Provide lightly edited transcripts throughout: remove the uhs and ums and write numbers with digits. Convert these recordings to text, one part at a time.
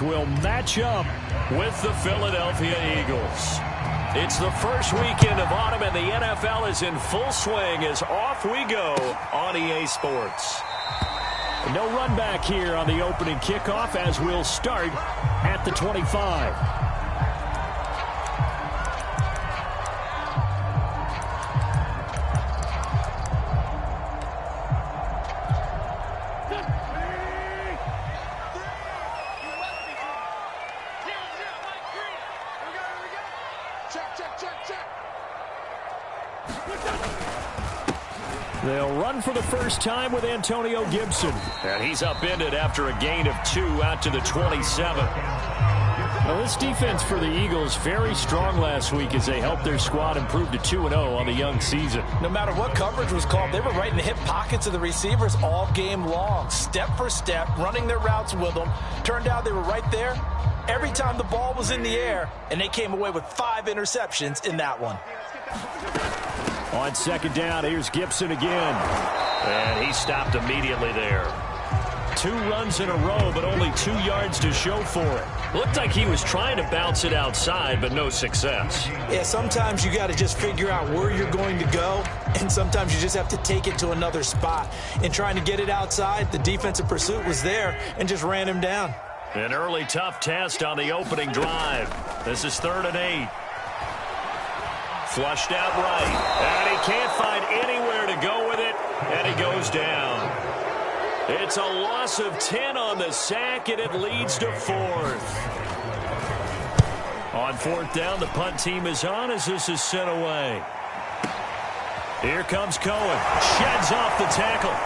will match up with the Philadelphia Eagles. It's the first weekend of autumn, and the NFL is in full swing as off we go on EA Sports. No run back here on the opening kickoff as we'll start at the 25. They'll run for the first time with Antonio Gibson. And he's upended after a gain of 2 out to the 27. Well, this defense for the Eagles very strong last week as they helped their squad improve to 2-0 on the young season. No matter what coverage was called, they were right in the hip pockets of the receivers all game long. Step for step, running their routes with them. Turned out they were right there every time the ball was in the air, and they came away with 5 interceptions in that one. On second down, here's Gibson again. And he stopped immediately there. 2 runs in a row, but only 2 yards to show for it. Looked like he was trying to bounce it outside, but no success. Yeah, sometimes you got to just figure out where you're going to go, and sometimes you just have to take it to another spot. In trying to get it outside, the defensive pursuit was there and just ran him down. An early tough test on the opening drive. This is 3rd and 8. Flushed out right, and he can't find anywhere to go with it, and he goes down. It's a loss of 10 on the sack, and it leads to 4th. On 4th down, the punt team is on as this is sent away. Here comes Cohen. Sheds off the tackle.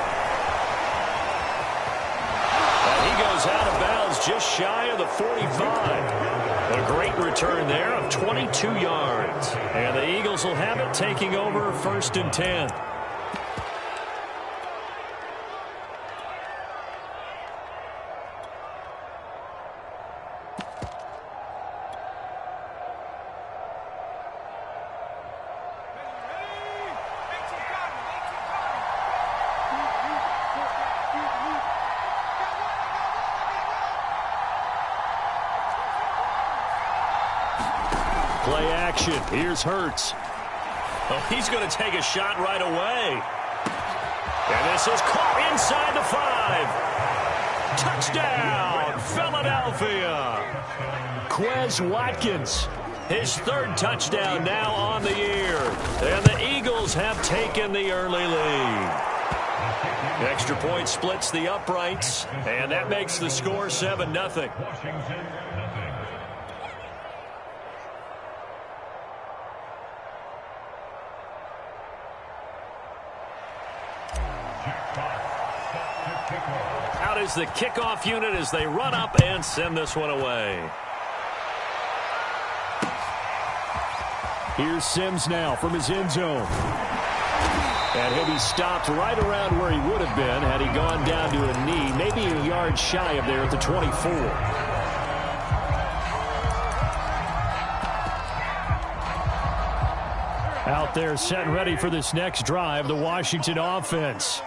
And he goes out of bounds just shy of the 45. A great return there of 22 yards. And the Eagles will have it, taking over 1st and 10. Play action. Here's Hurts. Oh, he's going to take a shot right away. And this is caught inside the 5. Touchdown, Philadelphia. Quez Watkins. His 3rd touchdown now on the year. And the Eagles have taken the early lead. Extra point splits the uprights, and that makes the score 7-0. Out is the kickoff unit as they run up and send this one away. Here's Sims now from his end zone. And he'll be stopped right around where he would have been had he gone down to a knee, maybe a yard shy of there at the 24. Out there set and ready for this next drive, the Washington offense.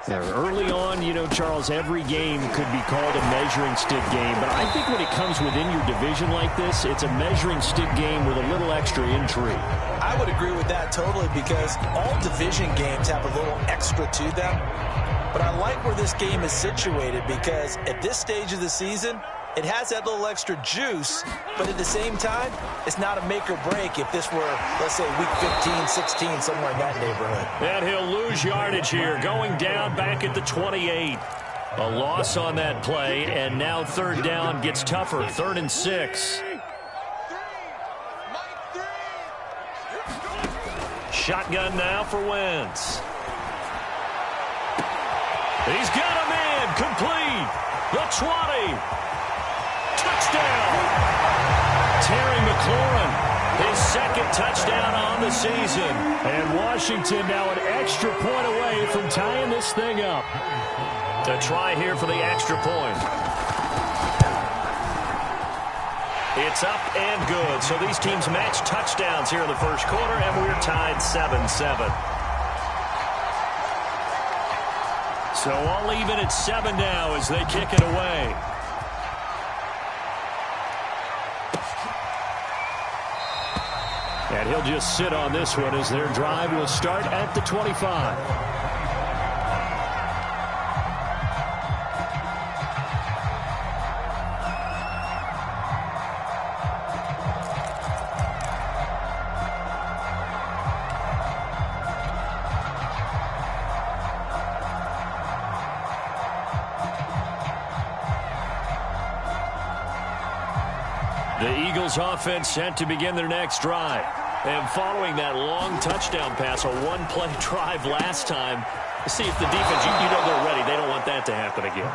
Now, early on, you know, Charles, every game could be called a measuring stick game. But I think when it comes within your division like this, it's a measuring stick game with a little extra intrigue. I would agree with that totally because all division games have a little extra to them. But I like where this game is situated because at this stage of the season, it has that little extra juice, but at the same time, it's not a make or break if this were, let's say, week 15, 16, somewhere in that neighborhood. And he'll lose yardage here, going down back at the 28. A loss on that play, and now 3rd down gets tougher, 3rd and 6. Shotgun now for Wentz. He's got a man, complete, the 20. Touchdown! Terry McLaurin, his 2nd touchdown on the season. And Washington now an extra point away from tying this thing up. A try here for the extra point. It's up and good. So these teams match touchdowns here in the 1st quarter, and we're tied 7-7. So all even at 7 now as they kick it away. And he'll just sit on this one as their drive will start at the 25. The Eagles offense set to begin their next drive. And following that long touchdown pass, a one-play drive last time, see if the defense, you know they're ready. They don't want that to happen again.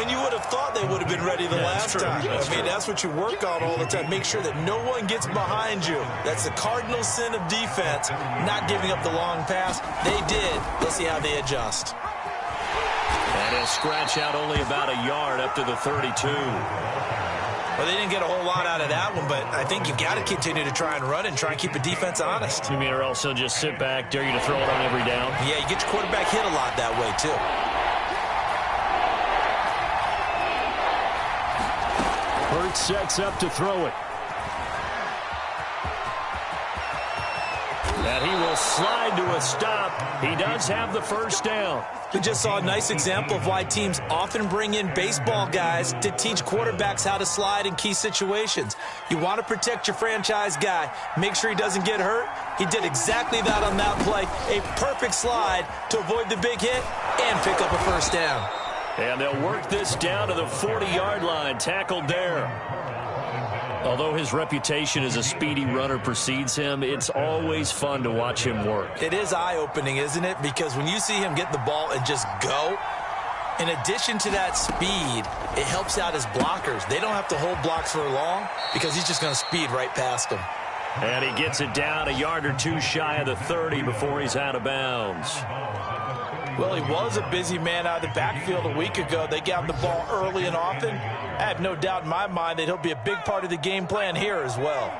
And you would have thought they would have been ready the last time. That's what you work on all the time. Make sure that no one gets behind you. That's the cardinal sin of defense, not giving up the long pass. They did. Let's see how they adjust. And he'll scratch out only about a yard up to the 32. Well, they didn't get a whole lot out of that one, but I think you've got to continue to try and run and try and keep the defense honest. You mean or else they'll just sit back, dare you to throw it on every down? Yeah, you get your quarterback hit a lot that way, too. Hurts sets up to throw it. And he will slide to a stop. He does have the first down. We just saw a nice example of why teams often bring in baseball guys to teach quarterbacks how to slide in key situations. You want to protect your franchise guy. Make sure he doesn't get hurt. He did exactly that on that play. A perfect slide to avoid the big hit and pick up a first down. And they'll work this down to the 40-yard line. Tackled there. Although his reputation as a speedy runner precedes him, it's always fun to watch him work. It is eye-opening, isn't it? Because when you see him get the ball and just go, in addition to that speed, it helps out his blockers. They don't have to hold blocks for long because he's just going to speed right past them. And he gets it down a yard or two shy of the 30 before he's out of bounds. Well, he was a busy man out of the backfield a week ago. They got him the ball early and often. I have no doubt in my mind that he'll be a big part of the game plan here as well.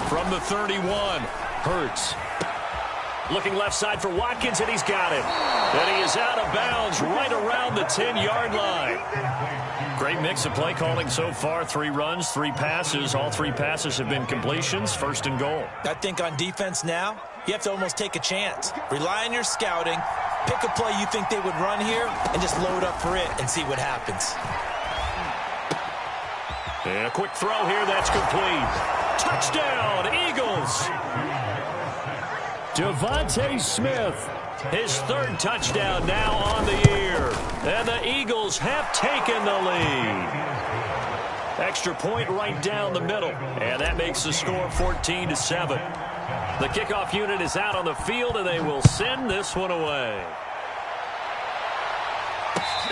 From the 31, Hurts. Looking left side for Watkins, and he's got it. And he is out of bounds right around the 10-yard line. Great mix of play calling so far. 3 runs, 3 passes. All 3 passes have been completions. First and goal. I think on defense now, you have to almost take a chance. Rely on your scouting. Pick a play you think they would run here and just load up for it and see what happens. And a quick throw here. That's complete. Touchdown, Eagles. Devontae Smith, his 3rd touchdown now on the year. And the Eagles have taken the lead. Extra point right down the middle. And that makes the score 14-7. The kickoff unit is out on the field, and they will send this one away.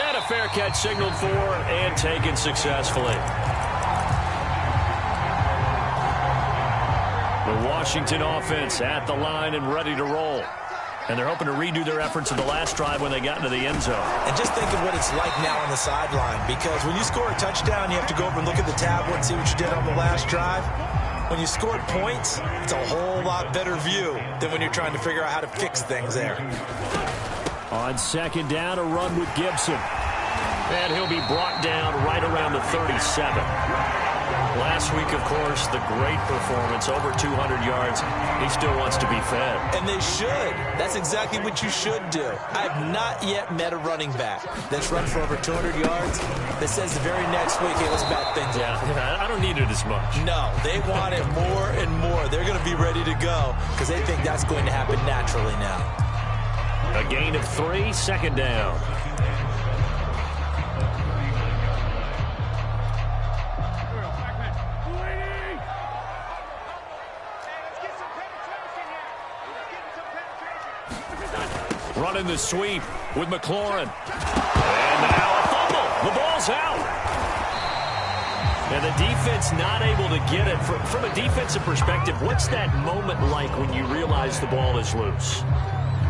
And a fair catch signaled for and taken successfully. The Washington offense at the line and ready to roll. And they're hoping to redo their efforts in the last drive when they got into the end zone. And just think of what it's like now on the sideline, because when you score a touchdown, you have to go over and look at the tablet and see what you did on the last drive. When you scored points, it's a whole lot better view than when you're trying to figure out how to fix things there. On second down, a run with Gibson. And he'll be brought down right around the 37. Last week, of course, the great performance, over 200 yards. He still wants to be fed. And they should. That's exactly what you should do. I have not yet met a running back that's run for over 200 yards that says the very next week, hey, let's bat things out. Yeah, I don't need it as much. No, they want it more and more. They're going to be ready to go because they think that's going to happen naturally now. A gain of 3, second down. Running the sweep with McLaurin. And now a fumble. The ball's out. And the defense not able to get it. From a defensive perspective, what's that moment like when you realize the ball is loose?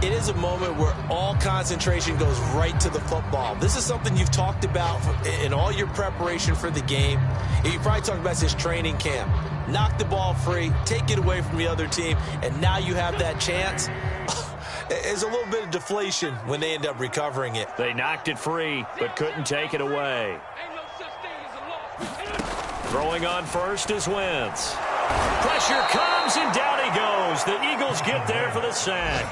It is a moment where all concentration goes right to the football. This is something you've talked about in all your preparation for the game. You probably talked about this training camp. Knock the ball free, take it away from the other team, and now you have that chance. There's a little bit of deflation when they end up recovering it. They knocked it free, but couldn't take it away. Throwing on first is Wentz. Pressure comes, and down he goes. The Eagles get there for the sack.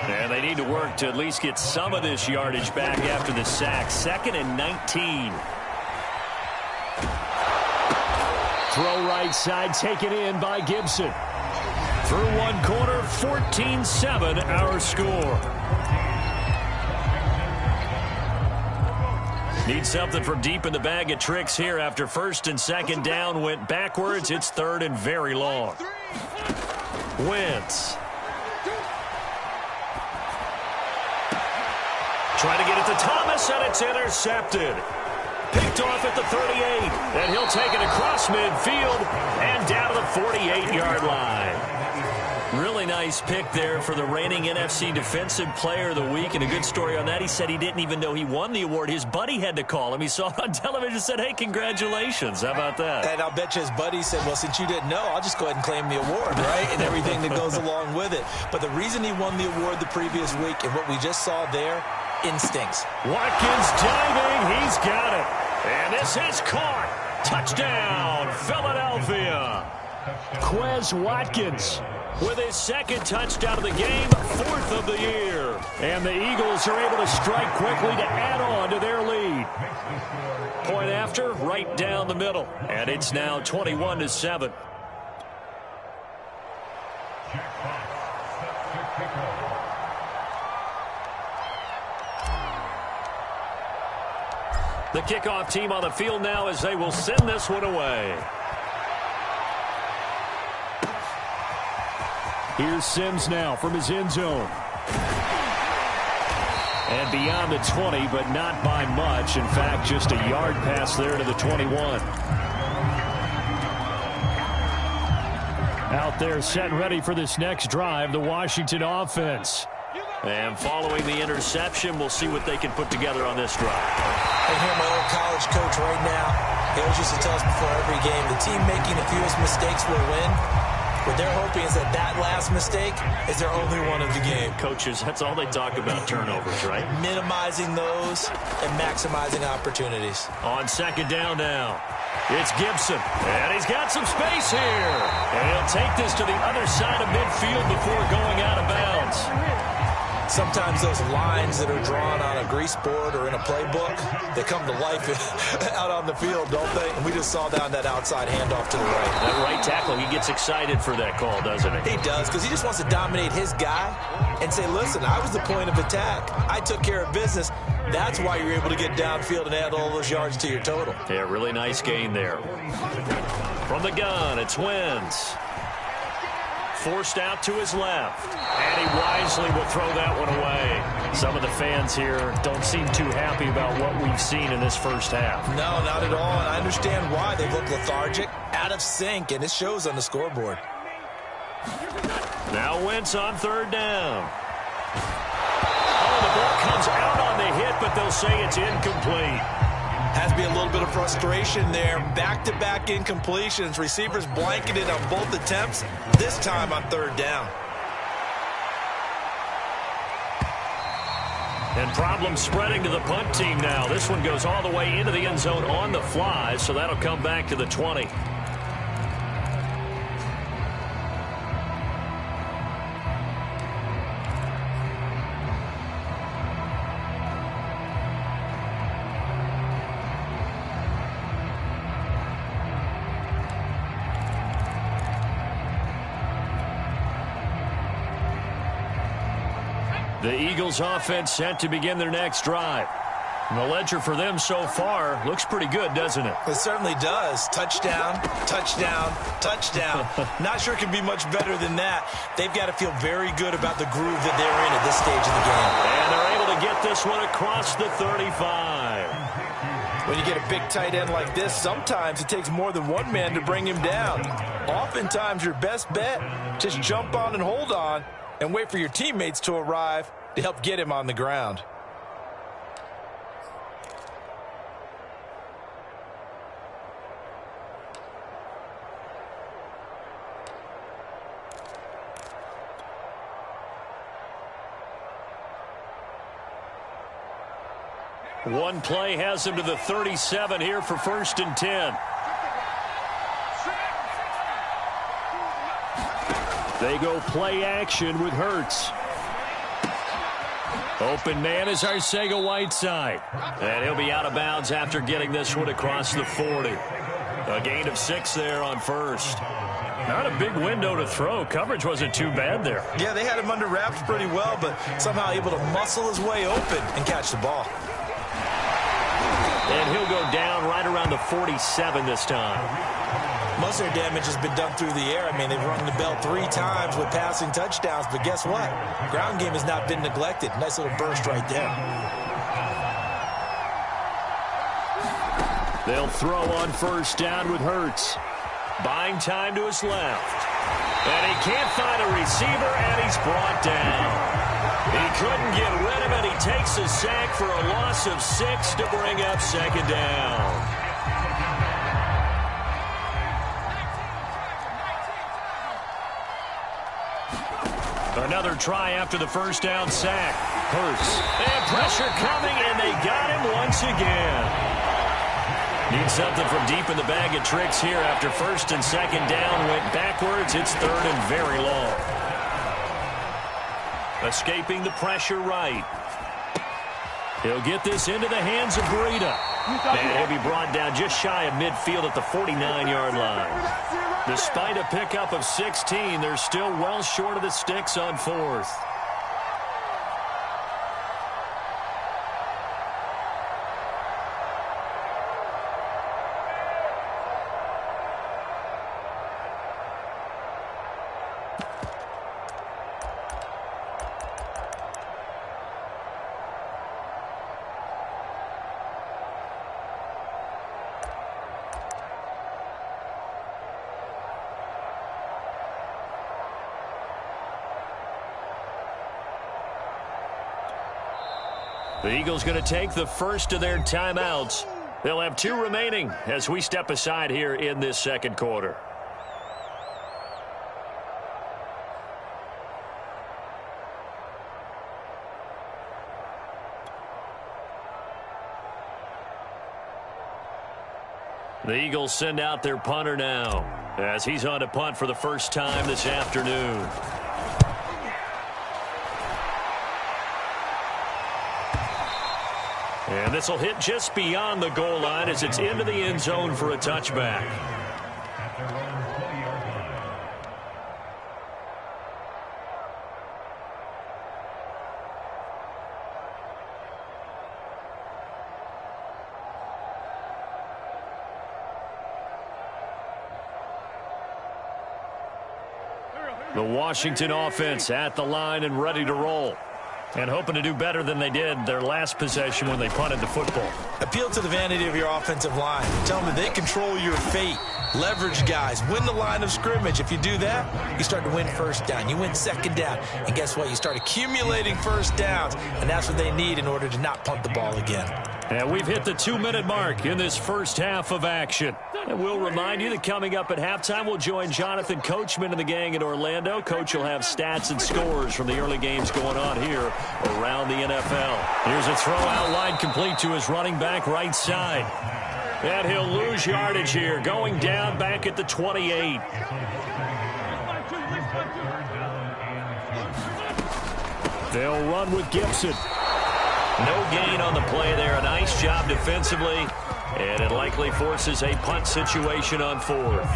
And they need to work to at least get some of this yardage back after the sack. 2nd and 19. Throw right side, taken in by Gibson. Through one quarter, 14-7 our score. Need something from deep in the bag of tricks here after 1st and 2nd down went backwards. It's 3rd and very long. Wentz. Trying to get it to Thomas, and it's intercepted. Picked off at the 38, and he'll take it across midfield and down to the 48-yard line. Really nice pick there for the reigning NFC Defensive Player of the Week, and a good story on that. He said he didn't even know he won the award. His buddy had to call him. He saw it on television and said, hey, congratulations. How about that? And I'll bet you his buddy said, well, since you didn't know, I'll just go ahead and claim the award, right? And everything that goes along with it. But the reason he won the award the previous week and what we just saw there, instincts. Watkins diving. He's got it. And this is caught. Touchdown, Philadelphia. Quez Watkins with his 2nd touchdown of the game, 4th of the year. And the Eagles are able to strike quickly to add on to their lead. Point after, right down the middle. And it's now 21-7. The kickoff team on the field now as they will send this one away. Here's Sims now from his end zone. And beyond the 20, but not by much. In fact, just a yard pass there to the 21. Out there set and ready for this next drive, the Washington offense. And following the interception, we'll see what they can put together on this drive. I hear my old college coach right now. He always used to tell us before every game, the team making the fewest mistakes will win. What they're hoping is that that last mistake is their only one of the game. Coaches, that's all they talk about, turnovers, right? Minimizing those and maximizing opportunities. On 2nd down now, it's Gibson. And he's got some space here. And he'll take this to the other side of midfield before going out of bounds. Sometimes those lines that are drawn on a grease board or in a playbook, they come to life out on the field, don't they? And we just saw down that outside handoff to the right. That right tackle, he gets excited for that call, doesn't he? He does, because he just wants to dominate his guy and say, listen, I was the point of attack. I took care of business. That's why you're able to get downfield and add all those yards to your total. Yeah, really nice gain there. From the gun, it's Wentz. Forced out to his left. And he wisely will throw that one away. Some of the fans here don't seem too happy about what we've seen in this first half. No, not at all. And I understand why. They look lethargic, out of sync, and it shows on the scoreboard. Now Wentz on 3rd down. Oh, the ball comes out on the hit, but they'll say it's incomplete. Has to be a little bit of frustration there. Back-to-back incompletions. Receivers blanketed on both attempts, this time on 3rd down. And problems spreading to the punt team now. This one goes all the way into the end zone on the fly, so that'll come back to the 20. The Eagles offense set to begin their next drive. And the ledger for them so far looks pretty good, doesn't it? It certainly does. Touchdown, touchdown, touchdown. Not sure it can be much better than that. They've got to feel very good about the groove that they're in at this stage of the game. And they're able to get this one across the 35. When you get a big tight end like this, sometimes it takes more than one man to bring him down. Oftentimes, your best bet, just jump on and hold on and wait for your teammates to arrive to help get him on the ground. One play has him to the 37 here for 1st and 10. They go play action with Hurts. Open man is Arcega-Whiteside. And he'll be out of bounds after getting this one across the 40. A gain of 6 there on first. Not a big window to throw. Coverage wasn't too bad there. Yeah, they had him under wraps pretty well, but somehow able to muscle his way open and catch the ball. And he'll go down right around the 47 this time. Most of their damage has been done through the air. I mean, they've rung the bell 3 times with passing touchdowns, but guess what? Ground game has not been neglected. Nice little burst right there. They'll throw on first down with Hurts. Buying time to his left. And he can't find a receiver, and he's brought down. He couldn't get rid of it. He takes a sack for a loss of 6 to bring up second down. Another try after the first down sack. Hurts. And pressure coming, and they got him once again. Need something from deep in the bag of tricks here after first and second down went backwards. It's third and very long. Escaping the pressure right. He'll get this into the hands of Breida. And he'll be brought down just shy of midfield at the 49-yard line. Despite a pickup of 16, they're still well short of the sticks on fourth. The Eagles going to take the first of their timeouts. They'll have 2 remaining as we step aside here in this second quarter. The Eagles send out their punter now as he's on to punt for the first time this afternoon. And this will hit just beyond the goal line as it's into the end zone for a touchback. The Washington offense at the line and ready to roll. And hoping to do better than they did their last possession when they punted the football. Appeal to the vanity of your offensive line. Tell them that they control your fate. Leverage guys. Win the line of scrimmage. If you do that, you start to win first down. You win second down. And guess what? You start accumulating first downs. And that's what they need in order to not punt the ball again. And we've hit the 2-minute mark in this first half of action. And we'll remind you that coming up at halftime, we'll join Jonathan Coachman and the gang in Orlando. Coach will have stats and scores from the early games going on here around the NFL. Here's a throw out wide complete to his running back right side. And he'll lose yardage here, going down back at the 28. They'll run with Gibson. No gain on the play there. A nice job defensively. And it likely forces a punt situation on fourth.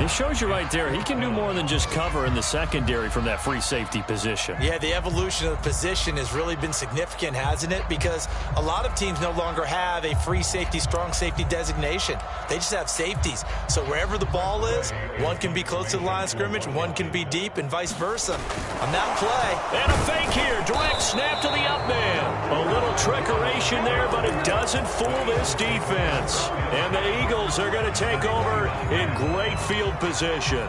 It shows you right there, he can do more than just cover in the secondary from that free safety position. Yeah, the evolution of the position has really been significant, hasn't it? Because a lot of teams no longer have a free safety, strong safety designation. They just have safeties. So wherever the ball is, one can be close to the line of scrimmage, one can be deep, and vice versa. On that play. And a fake here. Direct snap to the up man. A little trickeration there, but it doesn't fool this defense. And the Eagles are going to take over in great field position.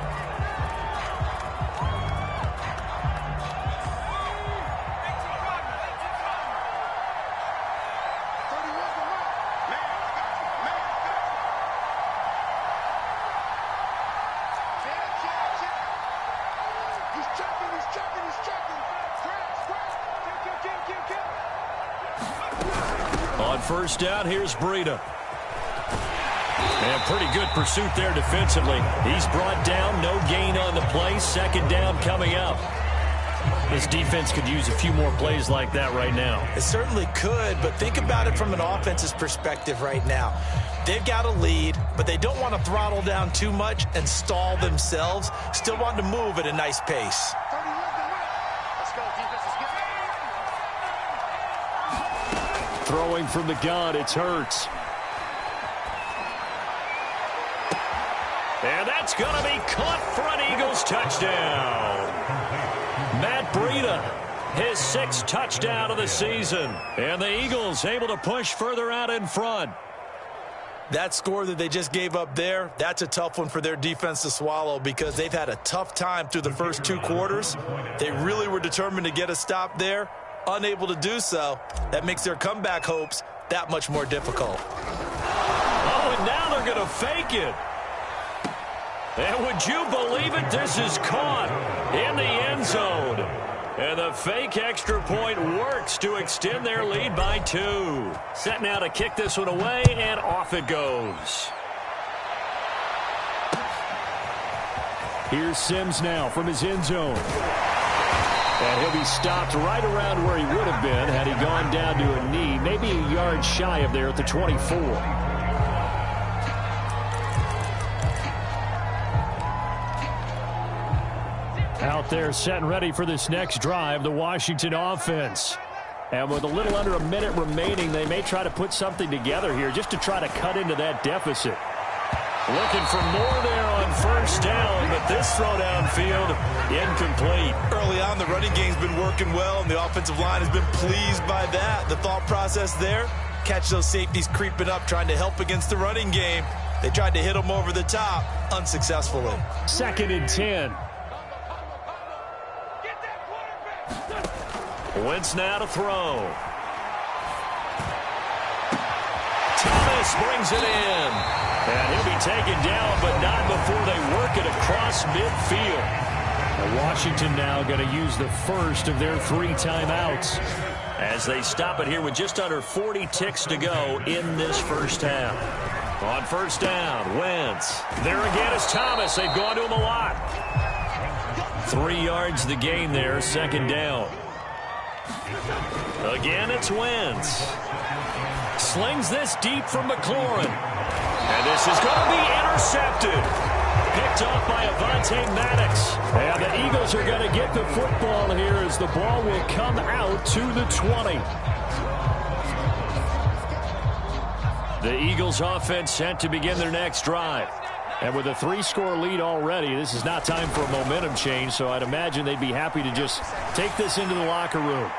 On first down, here's Breida. And pretty good pursuit there defensively. He's brought down, no gain on the play. Second down coming up. This defense could use a few more plays like that right now. It certainly could, but think about it from an offense's perspective right now. They've got a lead, but they don't want to throttle down too much and stall themselves. Still want to move at a nice pace. Throwing from the gun, it's Hurts. And that's going to be caught for an Eagles touchdown. Matt Breida, his 6th touchdown of the season. And the Eagles able to push further out in front. That score that they just gave up there, that's a tough one for their defense to swallow because they've had a tough time through the first 2 quarters. They really were determined to get a stop there. Unable to do so. That makes their comeback hopes that much more difficult. Oh, and now they're going to fake it. And would you believe it? This is caught in the end zone. And the fake extra point works to extend their lead by 2. Set now to kick this one away, and off it goes. Here's Sims now from his end zone. And he'll be stopped right around where he would have been had he gone down to a knee, maybe a yard shy of there at the 24. Out there set and ready for this next drive, the Washington offense. And with a little under a minute remaining, they may try to put something together here just to try to cut into that deficit. Looking for more there on first down, but this throw downfield incomplete. Early on, the running game's been working well, and the offensive line has been pleased by that. The thought process there, catch those safeties creeping up, trying to help against the running game. They tried to hit them over the top, unsuccessfully. 2nd and 10. Wentz now to throw. Thomas brings it in. And he'll be taken down, but not before they work it across midfield. And Washington now going to use the first of their 3 timeouts as they stop it here with just under 40 ticks to go in this first half. On first down, Wentz. There again is Thomas. They've gone to him a lot. 3 yards the gain there, 2nd down. Again, it's Wentz. Slings this deep from McLaurin. And this is going to be intercepted. Picked off by Avonte Maddox. And the Eagles are going to get the football here as the ball will come out to the 20. The Eagles offense set to begin their next drive. And with a 3-score lead already, this is not time for a momentum change, so I'd imagine they'd be happy to just take this into the locker room.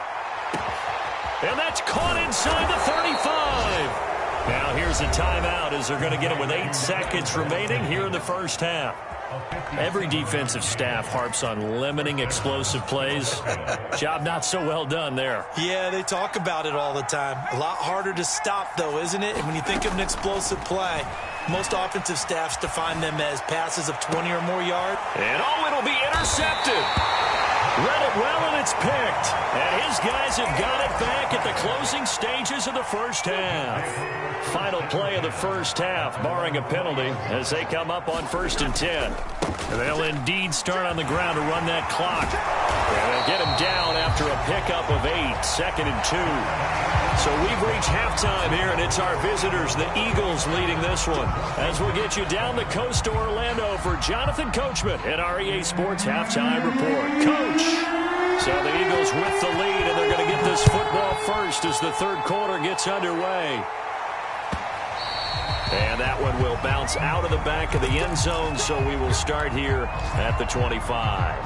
And that's caught inside the 35. Now here's a timeout as they're going to get it with 8 seconds remaining here in the first half. Every defensive staff harps on limiting explosive plays. Job not so well done there. Yeah, they talk about it all the time. A lot harder to stop, though, isn't it? And when you think of an explosive play, most offensive staffs define them as passes of 20 or more yards. And oh, it'll be intercepted. Read it well, and it's picked. And his guys have got it back at the closing stages of the first half. Final play of the first half, barring a penalty, as they come up on 1st and 10. And they'll indeed start on the ground to run that clock. And they'll get him down after a pickup of 8, 2nd and 2. So we've reached halftime here, and it's our visitors, the Eagles, leading this one. As we'll get you down the coast to Orlando for Jonathan Coachman at our EA Sports Halftime Report. Coach! So the Eagles with the lead, and they're going to get this football first as the 3rd quarter gets underway. And that one will bounce out of the back of the end zone, so we will start here at the 25.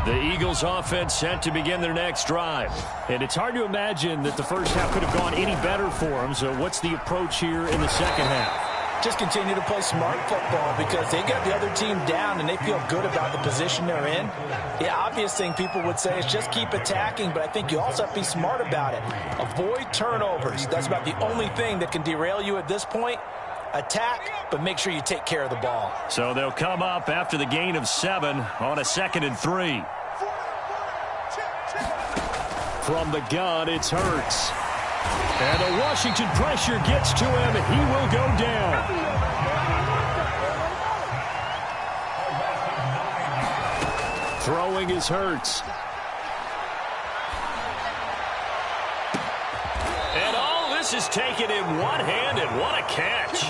The Eagles offense set to begin their next drive. And it's hard to imagine that the first half could have gone any better for them. So what's the approach here in the second half? Just continue to play smart football because they got the other team down and they feel good about the position they're in. The obvious thing people would say is just keep attacking, but I think you also have to be smart about it. Avoid turnovers. That's about the only thing that can derail you at this point. Attack, but make sure you take care of the ball. So they'll come up after the gain of 7 on a 2nd and 3. From the gun, it's Hurts. And the Washington pressure gets to him, and he will go down. Throwing is Hurts. And all this is taken in one-handed. What a catch.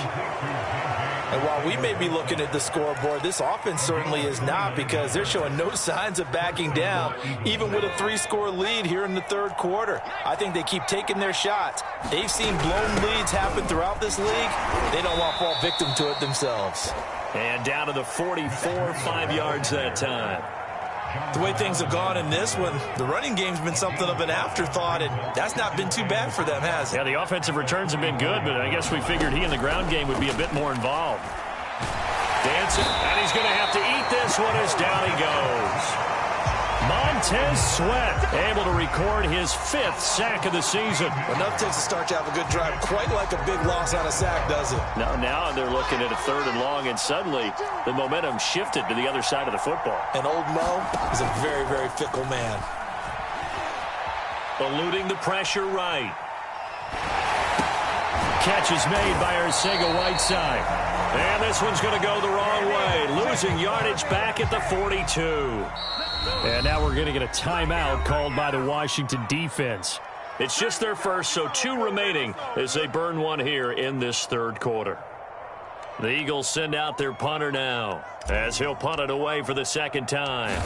And while we may be looking at the scoreboard, this offense certainly is not, because they're showing no signs of backing down, even with a 3-score lead here in the third quarter. I think they keep taking their shots. They've seen blown leads happen throughout this league. They don't want to fall victim to it themselves. And down to the 44, 5 yards that time. The way things have gone in this one, the running game's been something of an afterthought, and that's not been too bad for them, has it? Yeah, the offensive returns have been good, but I guess we figured he in the ground game would be a bit more involved. Dancing, and he's going to have to eat this one as down he goes. Montez Sweat able to record his 5th sack of the season. Enough takes to start to have a good drive. Quite like a big loss on a sack, does it? Now they're looking at a 3rd and long, and suddenly the momentum shifted to the other side of the football. And old Mo is a very, very fickle man. Eluding the pressure right. Catch is made by Arcega-Whiteside. And this one's going to go the wrong way. Losing yardage back at the 42. And now we're going to get a timeout called by the Washington defense. It's just their first, so 2 remaining as they burn one here in this third quarter. The Eagles send out their punter now as he'll punt it away for the second time.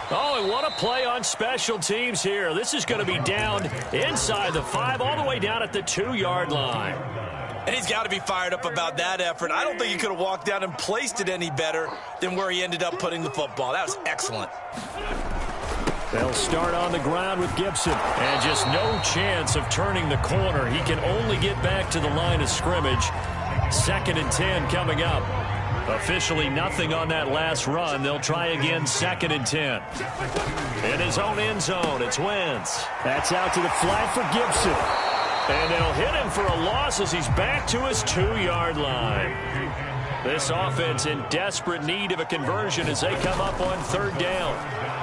Oh, and what a play on special teams here. This is going to be down inside the 5, all the way down at the 2-yard line. And he's got to be fired up about that effort. I don't think he could have walked down and placed it any better than where he ended up putting the football. That was excellent. They'll start on the ground with Gibson. And just no chance of turning the corner. He can only get back to the line of scrimmage. 2nd and 10 coming up. Officially nothing on that last run. They'll try again, 2nd and 10. In his own end zone, it's Wentz. That's out to the flat for Gibson. And they'll hit him for a loss as he's back to his 2-yard line. This offense in desperate need of a conversion as they come up on 3rd down.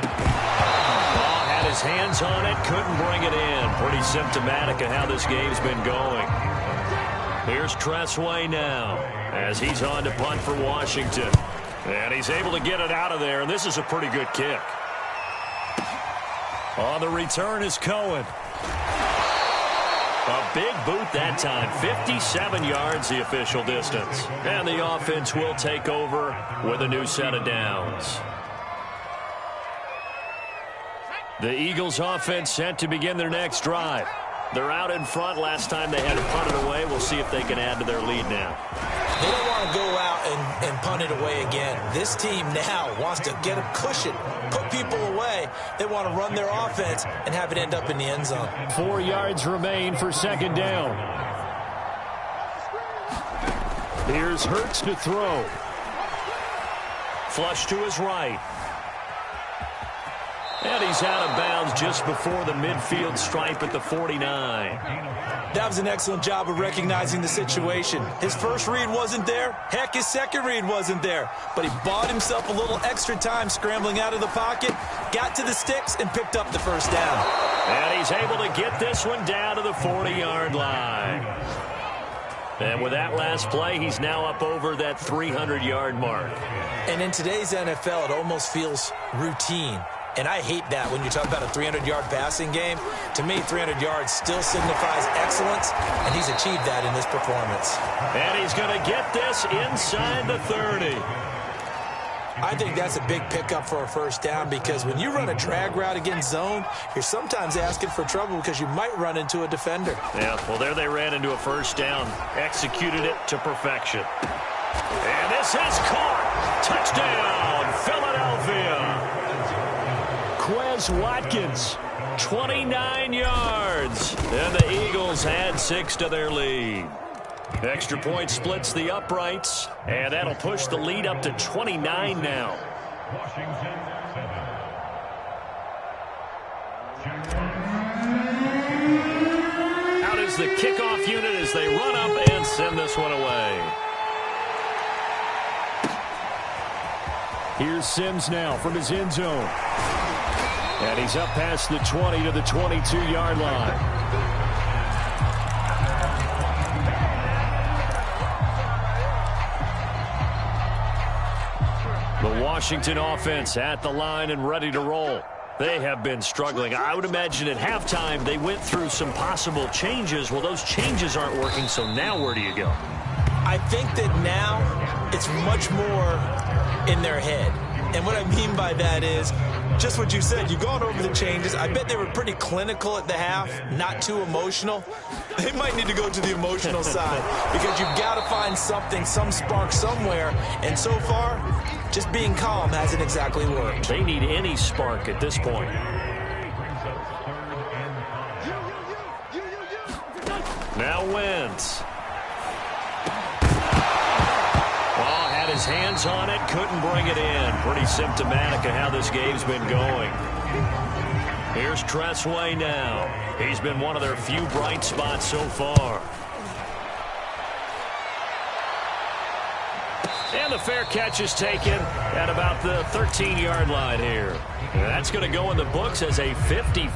Ball had his hands on it, couldn't bring it in. Pretty symptomatic of how this game's been going. Here's Tressway now as he's on to punt for Washington. And he's able to get it out of there, and this is a pretty good kick. On the return is Cohen. A big boot that time, 57 yards the official distance. And the offense will take over with a new set of downs. The Eagles offense set to begin their next drive. They're out in front. Last time they had to punt it away. We'll see if they can add to their lead now. They don't want to go out and punt it away again. This team now wants to get a cushion, put people away. They want to run their offense and have it end up in the end zone. 4 yards remain for 2nd down. Here's Hurts to throw. Flush to his right. And he's out of bounds just before the midfield stripe at the 49. That was an excellent job of recognizing the situation. His first read wasn't there. Heck, his second read wasn't there. But he bought himself a little extra time scrambling out of the pocket, got to the sticks, and picked up the first down. And he's able to get this one down to the 40-yard line. And with that last play, he's now up over that 300-yard mark. And in today's NFL, it almost feels routine. And I hate that when you talk about a 300-yard passing game. To me, 300 yards still signifies excellence, and he's achieved that in this performance. And he's going to get this inside the 30. I think that's a big pickup for a first down, because when you run a drag route against zone, you're sometimes asking for trouble because you might run into a defender. Yeah, well, there they ran into a first down, executed it to perfection. And this is caught. Touchdown, Philadelphia. Quez Watkins, 29 yards. And the Eagles add 6 to their lead. Extra point splits the uprights, and that'll push the lead up to 29 now. Out is the kickoff unit as they run up and send this one away. Here's Sims now from his end zone. And he's up past the 20 to the 22-yard line. The Washington offense at the line and ready to roll. They have been struggling. I would imagine at halftime they went through some possible changes. Well, those changes aren't working, so now where do you go? I think that now it's much more in their head. And what I mean by that is just what you said. You've gone over the changes. I bet they were pretty clinical at the half, not too emotional. They might need to go to the emotional side because you've got to find something, some spark somewhere. And so far, just being calm hasn't exactly worked. They need any spark at this point. Now Wentz. Well, had his hands on it, couldn't bring it in. Pretty symptomatic of how this game's been going. Here's Tressway now. He's been one of their few bright spots so far. And the fair catch is taken at about the 13-yard line here. That's going to go in the books as a 50.